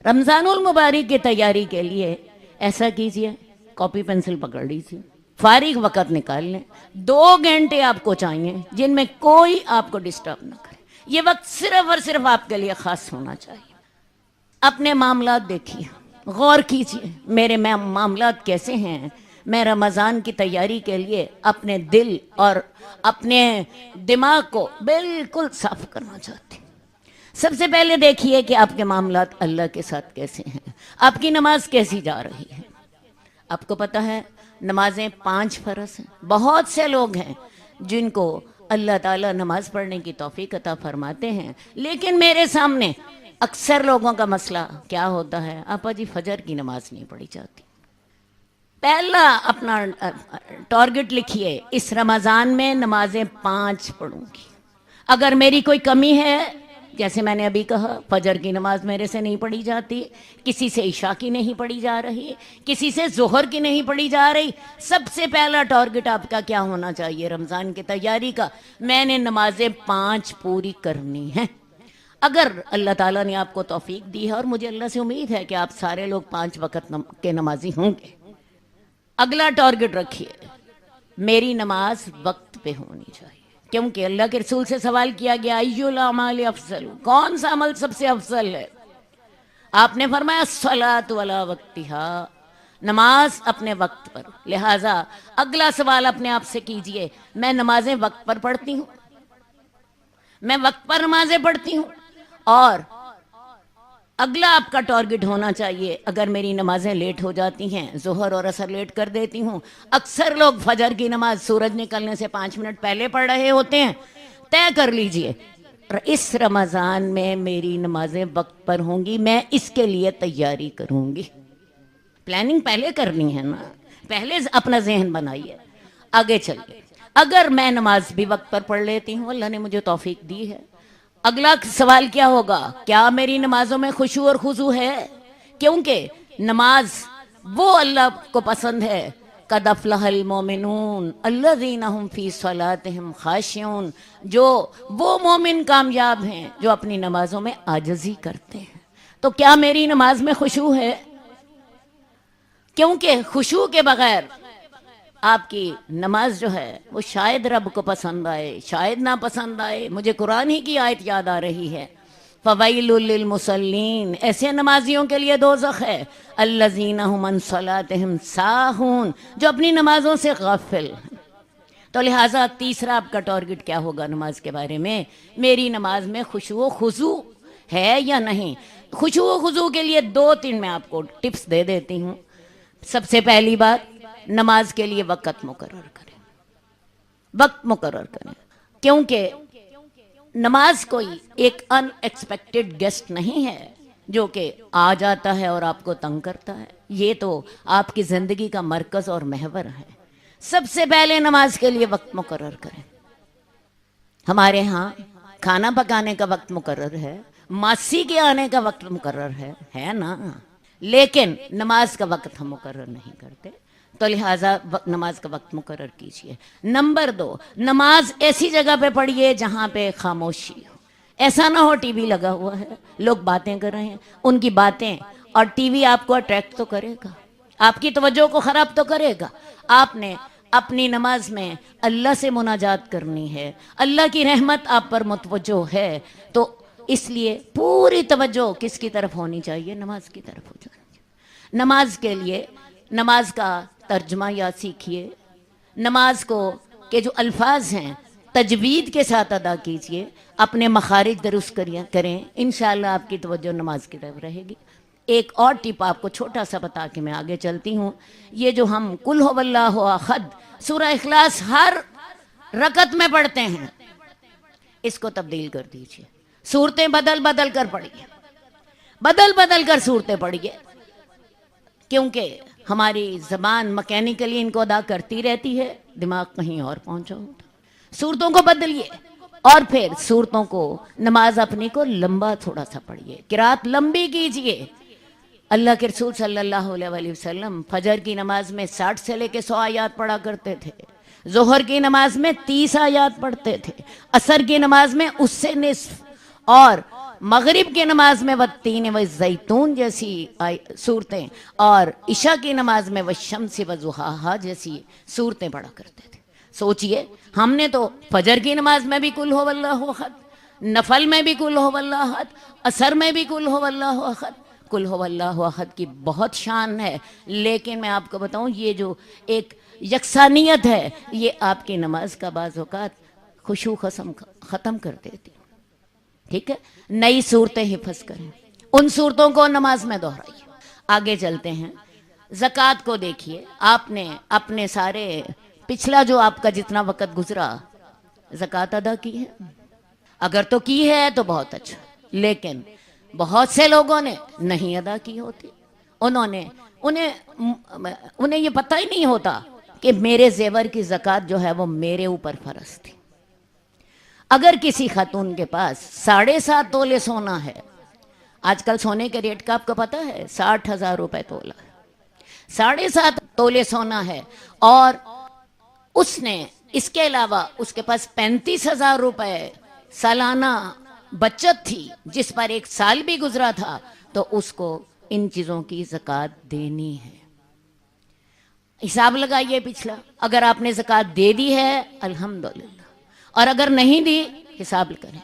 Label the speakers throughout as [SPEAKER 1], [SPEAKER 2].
[SPEAKER 1] रमज़ानुल मुबारक की तैयारी के लिए ऐसा कीजिए, कॉपी पेंसिल पकड़ लीजिए, फारिग वक़्त निकाल लें। 2 घंटे आपको चाहिए जिनमें कोई आपको डिस्टर्ब ना करे। ये वक्त सिर्फ और सिर्फ आपके लिए ख़ास होना चाहिए। अपने मामलात देखिए, गौर कीजिए, मेरे मामलात कैसे हैं। मैं रमज़ान की तैयारी के लिए अपने दिल और अपने दिमाग को बिल्कुल साफ करना चाहती हूँ। सबसे पहले देखिए कि आपके मामलात अल्लाह के साथ कैसे हैं, आपकी नमाज कैसी जा रही है। आपको पता है नमाजें 5 फ़र्ज़ हैं। बहुत से लोग हैं जिनको अल्लाह ताला नमाज पढ़ने की तौफीक अता फरमाते हैं, लेकिन मेरे सामने अक्सर लोगों का मसला क्या होता है, आपा जी फजर की नमाज नहीं पढ़ी जाती। पहला अपना टारगेट लिखिए, इस रमज़ान में नमाजें 5 पढ़ूंगी। अगर मेरी कोई कमी है, जैसे मैंने अभी कहा फजर की नमाज मेरे से नहीं पढ़ी जाती, किसी से इशा की नहीं पढ़ी जा रही, किसी से ज़ोहर की नहीं पढ़ी जा रही, सबसे पहला टारगेट आपका क्या होना चाहिए रमज़ान की तैयारी का, मैंने नमाजें 5 पूरी करनी हैं। अगर अल्लाह ताला ने आपको तौफीक दी है, और मुझे अल्लाह से उम्मीद है कि आप सारे लोग 5 वक़्त के नमाजी होंगे, अगला टारगेट रखिए, मेरी नमाज वक्त पे होनी चाहिए। क्योंकि अल्लाह के रसूल से सवाल किया गया, अय्युल अमाल अफजल, कौन सा अमल सबसे अफजल है। आपने फरमाया सलातु अला वक्तिहा, नमाज अपने वक्त पर। लिहाजा अगला सवाल अपने आप से कीजिए, मैं नमाजें वक्त पर पढ़ती हूँ, मैं वक्त पर नमाजें पढ़ती हूँ। और अगला आपका टारगेट होना चाहिए, अगर मेरी नमाजें लेट हो जाती हैं, ज़ोहर और असर लेट कर देती हूँ, अक्सर लोग फजर की नमाज सूरज निकलने से 5 मिनट पहले पढ़ रहे होते हैं, तय कर लीजिए इस रमज़ान में मेरी नमाजें वक्त पर होंगी, मैं इसके लिए तैयारी करूँगी। प्लानिंग पहले करनी है ना, पहले अपना जहन बनाइए, आगे चलिए। अगर मैं नमाज भी वक्त पर पढ़ लेती हूँ, अल्लाह ने मुझे तौफीक दी है, अगला सवाल क्या होगा, क्या मेरी नमाजों में खुशू और खुजू है। क्योंकि नमाज वो अल्लाह को पसंद है, कद अफ़लहल मोमिनून अल्लज़ीना हुम फ़ी सलातिहिम ख़ाशिऊन, जो वो मोमिन कामयाब हैं जो अपनी नमाजों में आजिज़ी करते हैं। तो क्या मेरी नमाज में खुशू है? क्योंकि खुशू के बगैर आपकी नमाज जो है वो शायद रब को पसंद आए, शायद ना पसंद आए। मुझे कुरान ही की आयत याद आ रही है, फ़वैलुल लिल मुसल्लीन, ऐसे नमाजियों के लिए दोज़ख है, अल्लज़ीना हुम अन सलातिहिम साहून, जो अपनी नमाजों से गाफिल हैं। तो लिहाजा तीसरा आपका टारगेट क्या होगा नमाज के बारे में, मेरी नमाज में खुशू खुजू है या नहीं। खुशू खुजू के लिए 2-3 मैं आपको टिप्स दे देती हूँ। सबसे पहली बात, नमाज के लिए वक़्त मुकर्रर करें, वक्त मुकर्रर करें। क्योंकि नमाज कोई एक अनएक्सपेक्टेड गेस्ट नहीं है जो कि आ जाता है और आपको तंग करता है, ये तो आपकी ज़िंदगी का मरकज़ और महवर है। सबसे पहले नमाज के लिए वक्त मुकर्रर करें। हमारे यहाँ खाना पकाने का वक्त मुकर्रर है, मासी के आने का वक्त मुकर्रर है ना, लेकिन नमाज का वक्त हम मुकर्रर नहीं करते। तो लिहाजा नमाज का वक्त मुकर्रर कीजिए। नंबर 2, नमाज ऐसी जगह पे पढ़िए जहाँ पे खामोशी हो। ऐसा ना हो टीवी लगा हुआ है, लोग बातें कर रहे हैं, उनकी बातें और टीवी आपको अट्रैक्ट तो करेगा, आपकी तवज्जो को ख़राब तो करेगा। आपने अपनी नमाज में अल्लाह से मुनाजात करनी है, अल्लाह की रहमत आप पर मुतवज्जो है, तो इसलिए पूरी तवज्जो किसकी तरफ होनी चाहिए, नमाज की तरफ हो जानी चाहिए। नमाज के लिए नमाज का तर्जुमा याद सीखिए, नमाज को के जो अल्फाज हैं तजवीद के साथ अदा कीजिए, अपने मखारिज दुरुस्त करें, इंशाअल्लाह आपकी तवज्जो नमाज की तरफ रहेगी। एक और टिप आपको छोटा सा बता के मैं आगे चलती हूँ। ये जो हम कुल हुवल्लाहु अहद सूरह इखलास हर रकत में पढ़ते हैं, इसको तब्दील कर दीजिए, सूरतें बदल बदल कर पढ़िए, बदल बदल कर सूरतें पढ़िए। क्योंकि हमारी ज़बान मैकेनिकली इनको अदा करती रहती है, दिमाग कहीं और पहुंचा होता। सूरतों को बदलिए और फिर सूरतों को नमाज अपनी को लंबा थोड़ा सा पढ़िए, किरात लंबी कीजिए। अल्लाह के रसूल सल्लल्लाहु अलैहि वसल्लम फजर की नमाज में 60 से लेके 100 आयात पढ़ा करते थे, ज़ोहर की नमाज में 30 आयात पढ़ते थे, असर की नमाज में उससे निस्फ, और मगरिब की नमाज में वत्तीन व जैतून जैसी सूरतें और इशा की नमाज में वशम्स व ज़ुहाहा जैसी सूरतें पढ़ा करते थे। सोचिए, हमने तो फजर की नमाज में भी कुल हो वल्लाहु अहद, नफल में भी कुल हो वल्लाहु अहद, असर में भी कुल हो वल्लाहु अहद। कुल हो वल्लाहु अहद की बहुत शान है, लेकिन मैं आपको बताऊं, ये जो एक यकसानियत है, ये आपकी नमाज का बाज़ औक़ात खुशू ख़त्म कर देती। ठीक है, नई सूरतें हिफ़्ज़ करें, उन सूरतों को नमाज में दोहराइए। आगे चलते हैं, ज़कात को देखिए। आपने अपने सारे पिछला जो आपका जितना वक़्त गुजरा, ज़कात अदा की है? अगर तो की है तो बहुत अच्छा, लेकिन बहुत से लोगों ने नहीं अदा की होती। उन्हें ये पता ही नहीं होता कि मेरे जेवर की ज़कात जो है वो मेरे ऊपर फ़र्ज थी। अगर किसी खातून के पास 7.5 तोले सोना है, आजकल सोने के रेट का आपको पता है, 60,000 रुपये तोला। 7.5 तोले सोना है और उसने इसके अलावा उसके पास 35,000 रुपये सालाना बचत थी, जिस पर 1 साल भी गुजरा था, तो उसको इन चीज़ों की ज़कात देनी है। हिसाब लगाइए पिछला। अगर आपने ज़कात दे दी है अल्हम्दुलिल्लाह, और अगर नहीं दी, हिसाब करें।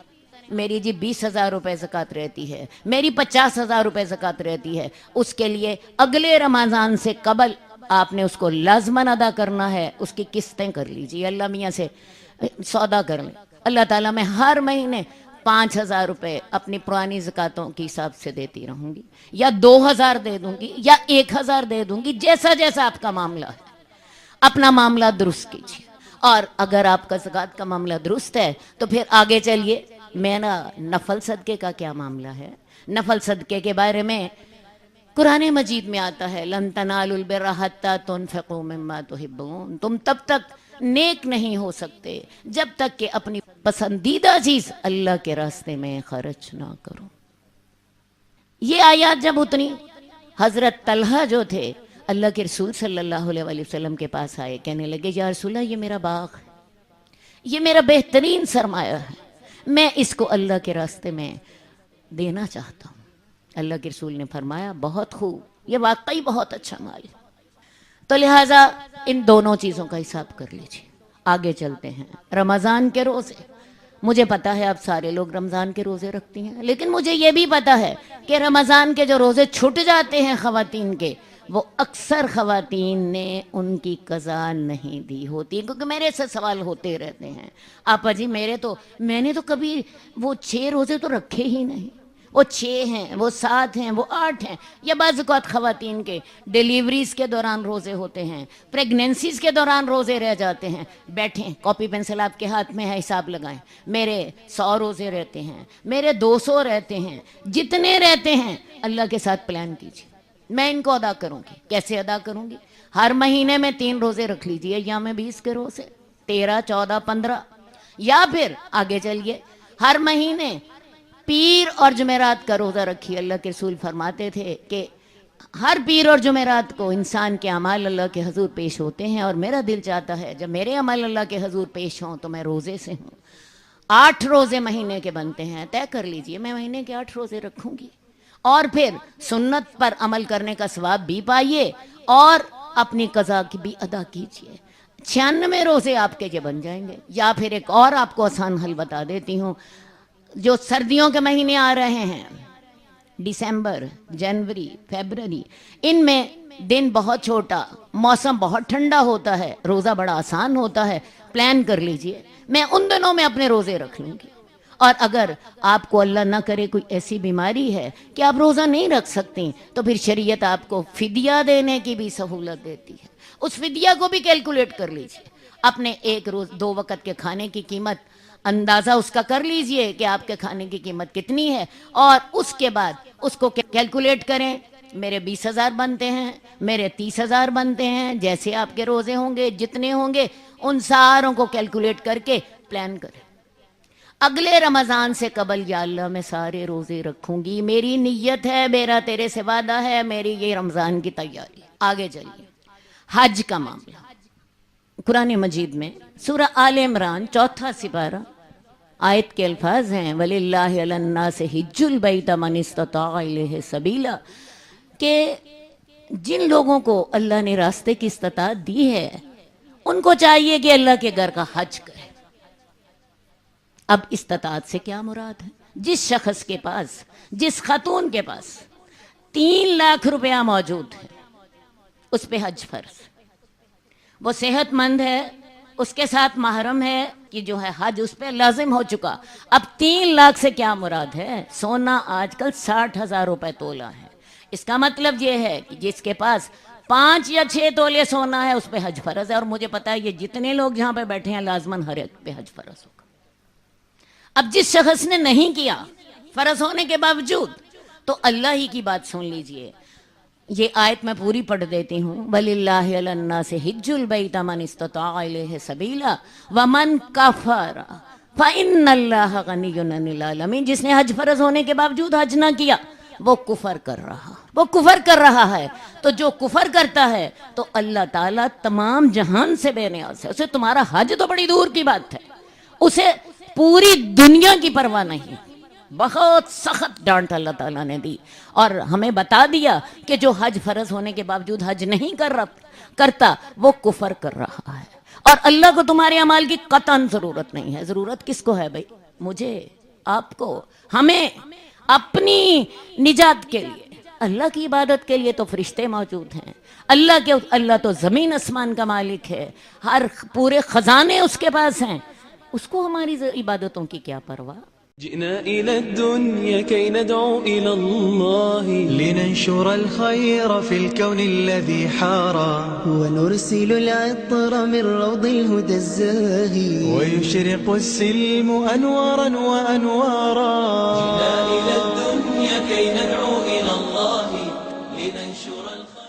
[SPEAKER 1] मेरी जी 20,000 रुपये ज़कात रहती है, मेरी 50,000 रुपये ज़कात रहती है, उसके लिए अगले रमज़ान से कबल आपने उसको लाज़मन अदा करना है। उसकी किस्तें कर लीजिए, अल्लाह मियाँ से सौदा कर लें। अल्लाह ताला मैं हर महीने 5,000 रुपये अपनी पुरानी ज़कातों के हिसाब से देती रहूँगी, या 2,000 दे दूँगी, या 1,000 दे दूँगी, जैसा जैसा आपका मामला है। अपना मामला दुरुस्त कीजिए। और अगर आपका ज़कात का मामला दुरुस्त है तो फिर आगे चलिए। मेरा नफल सदक़े का क्या मामला है? नफल सदक़े के बारे में कुरान मजीद में आता है, लन तनालुल बिर्रा हत्ता तुनफ़िक़ू मिम्मा तुहिब्बून। तुम तब तक नेक नहीं हो सकते जब तक कि अपनी पसंदीदा चीज़ अल्लाह के रास्ते में खर्च ना करो। ये आयत जब उतनी, हज़रत तलहा जो थे अल्लाह के रसूल सल्लल्लाहु अलैहि वसल्लम के पास आए, कहने लगे, या रसूलल्लाह, ये मेरा बाग है, ये मेरा बेहतरीन सरमाया है, मैं इसको अल्लाह के रास्ते में देना चाहता हूँ। अल्लाह के रसूल ने फरमाया, बहुत खूब, ये वाकई बहुत अच्छा माल है। तो लिहाजा इन दोनों चीज़ों का हिसाब कर लीजिए। आगे चलते हैं, रमज़ान के रोज़े। मुझे पता है आप सारे लोग रमज़ान के रोज़े रखती हैं, लेकिन मुझे ये भी पता है कि रमज़ान के जो रोज़े छूट जाते हैं ख़वातीन के, वो अक्सर ख़वातीन ने उनकी क़ज़ा नहीं दी होती, क्योंकि मेरे से सवाल होते रहते हैं, आपा जी मैंने तो कभी वो 6 रोज़े तो रखे ही नहीं। वो 6 हैं, वो 7 हैं, वो 8 हैं, या बाज़ औक़ात ख़वातीन के डिलीवरीज़ के दौरान रोज़े होते हैं, प्रेगनेंसीज़ के दौरान रोज़े रह जाते हैं। बैठें, कॉपी पेंसिल आपके हाथ में है, हिसाब लगाएं। मेरे 100 रोज़े रहते हैं, मेरे 200 रहते हैं, जितने रहते हैं अल्लाह के साथ प्लान कीजिए, मैं इनको अदा करूँगी। कैसे अदा करूँगी? हर महीने में 3 रोज़े रख लीजिए, या मैं 20 के रोज़े, 13, 14, 15, या फिर आगे चलिए, हर महीने पीर और जुमेरात का रोज़ा रखिए। अल्लाह के रसूल फरमाते थे कि हर पीर और जुमेरात को इंसान के अमाल अल्लाह के हजूर पेश होते हैं, और मेरा दिल चाहता है जब मेरे अमल अल्लाह के हजूर पेश हों तो मैं रोज़े से हूँ। 8 रोज़े महीने के बनते हैं, तय कर लीजिए, मैं महीने के 8 रोज़े रखूँगी, और फिर सुन्नत पर अमल करने का सवाब भी पाइए और अपनी क़ज़ा की भी अदा कीजिए। 96 रोज़े आपके ये बन जाएंगे। या फिर एक और आपको आसान हल बता देती हूँ, जो सर्दियों के महीने आ रहे हैं, दिसंबर, जनवरी, फरवरी, इनमें दिन बहुत छोटा, मौसम बहुत ठंडा होता है, रोज़ा बड़ा आसान होता है। प्लान कर लीजिए, मैं उन दिनों में अपने रोज़े रख लूँगी। और अगर आपको अल्लाह ना करे कोई ऐसी बीमारी है कि आप रोज़ा नहीं रख सकती, तो फिर शरीयत आपको फ़िदिया देने की भी सहूलत देती है। उस फ़िदिया को भी कैलकुलेट कर लीजिए। अपने एक रोज़ 2 वक़्त के खाने की कीमत, अंदाज़ा उसका कर लीजिए कि आपके खाने की कीमत कितनी है, और उसके बाद उसको कैलकुलेट करें। मेरे 20,000 बनते हैं, मेरे 30,000 बनते हैं, जैसे आपके रोज़े होंगे, जितने होंगे, उन सारों को कैलकुलेट करके प्लान करें। अगले रमज़ान से कबल या अल्लाह मैं सारे रोज़े रखूँगी, मेरी नीयत है, मेरा तेरे से वादा है, मेरी ये रमज़ान की तैयारी। आगे चलिए, हज का मामला। कुरान मजीद में सूरह आल इमरान 4 सिपारा آیت کے الفاظ ہیں وَلِلَّهِ عَلَى النَّاسِ حِجُّ الْبَيْتَ مَنِ اسْتَطَاعَ إِلَيْهِ سَبِيلًا، کہ جن لوگوں کو اللہ نے راستے کی استطاعت دی ہے ان کو چاہیے کہ اللہ کے گھر کا حج کرے۔ اب استطاعت سے کیا مراد ہے؟ جس شخص کے پاس، جس خاتون کے پاس 3 لاکھ روپیہ موجود ہے اس پہ حج فرض، وہ صحت مند ہے، اس کے ساتھ محرم ہے کہ جو ہے حج اس پہ لازم ہو چکا۔ اب 3 لاکھ سے کیا مراد ہے؟ سونا آج کل 60,000 روپے تولہ ہے۔ اس کا مطلب یہ ہے کہ جس کے پاس 5 یا 6 تولے سونا ہے اس پہ حج فرض ہے، اور مجھے پتا ہے یہ جتنے لوگ جہاں پہ بیٹھے ہیں لازماً ہر ایک پہ حج فرض ہوگا۔ اب جس شخص نے نہیں کیا فرض ہونے کے باوجود، تو اللہ ہی کی بات سن لیجئے، یہ آیت میں پوری پڑھ دیتی ہوں وَلِلَّهِ عَلَى النَّاسِ حِجُّ الْبَيْتَ مَنِ اسْتَطَاعَ إِلَيْهِ سَبِيلًا وَمَنْ كَفَرَ فَإِنَّ اللَّهَ غَنِيٌّ عَنِ الْعَالَمِينَ۔ جس نے حج فرض ہونے کے باوجود حج نہ کیا وہ کفر کر رہا ہے۔ تو جو کفر کرتا ہے تو اللہ تعالیٰ تمام جہان سے بے نیاز ہے، اسے تمہارا حج تو بڑی دور کی بات ہے، اسے پوری دنیا کی پرواہ نہیں۔ بہت سخت ڈانٹ اللہ تعالیٰ نے دی اور ہمیں بتا دیا کہ جو حج فرض ہونے کے باوجود حج نہیں کرتا وہ کفر کر رہا ہے، اور اللہ کو تمہارے اعمال کی قطعاً ضرورت نہیں ہے۔ ضرورت کس کو ہے بھائی؟ مجھے، آپ کو، ہمیں اپنی نجات کے لیے۔ اللہ کی عبادت کے لیے تو فرشتے موجود ہیں، اللہ تو زمین آسمان کا مالک ہے، ہر پورے خزانے اس کے پاس ہیں، اس کو ہماری عبادتوں کی کیا پرواہ؟
[SPEAKER 2] جئنا إلى الدنيا كي ندعو إلى الله
[SPEAKER 3] لننشر الخير في الكون الذي حارى ونرسل العطر من روض الهدى الزاهي
[SPEAKER 2] ويشرق السلم أنوارا وأنوارا جئنا إلى الدنيا كي ندعو إلى الله لننشر الخير